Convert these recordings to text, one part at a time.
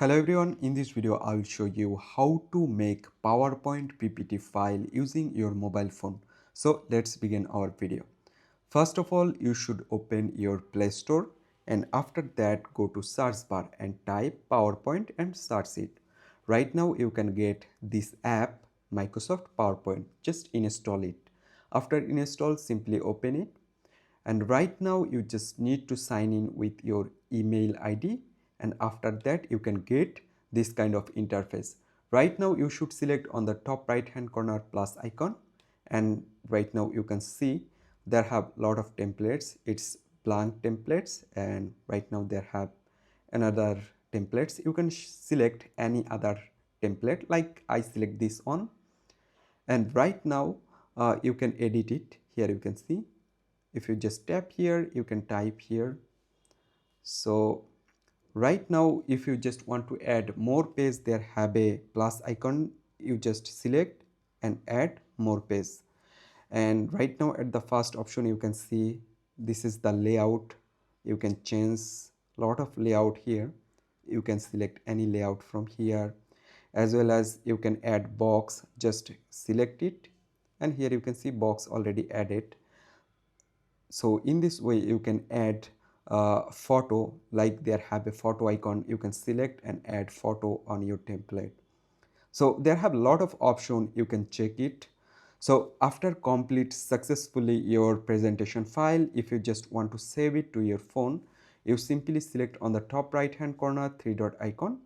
Hello everyone, in this video I will show you how to make PowerPoint PPT file using your mobile phone. So let's begin our video. First of all, you should open your Play Store and after that go to search bar and type PowerPoint and search it. Right now you can get this app Microsoft PowerPoint. Just install it. After install, simply open it. And right now you just need to sign in with your email ID, and after that you can get this kind of interface. Right now you should select on the top right hand corner plus icon, and right now you can see there have a lot of templates. It's blank templates, and right now there have another templates. You can select any other template, like I select this one, and right now you can edit it. Here you can see, if you just tap here you can type here. So right now if you just want to add more page, there have a plus icon, you just select and add more page. And right now at the first option you can see this is the layout. You can change a lot of layout here. You can select any layout from here, as well as you can add box. Just select it, and here you can see box already added. So in this way you can add photo, like there have a photo icon, you can select and add photo on your template. So there have a lot of options, you can check it. So after complete successfully your presentation file, if you just want to save it to your phone, you simply select on the top right hand corner three dot icon,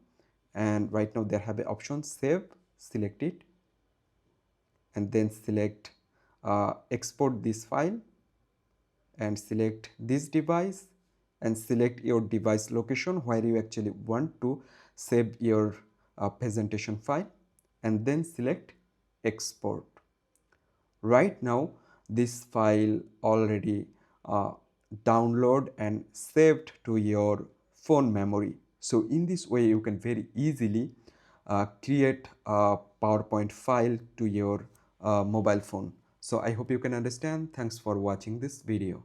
and right now there have a option save. Select it and then select export this file, and select this device and select your device location where you actually want to save your presentation file, and then select export. Right now this file already download and saved to your phone memory. So in this way you can very easily create a PowerPoint file to your mobile phone. So I hope you can understand. Thanks for watching this video.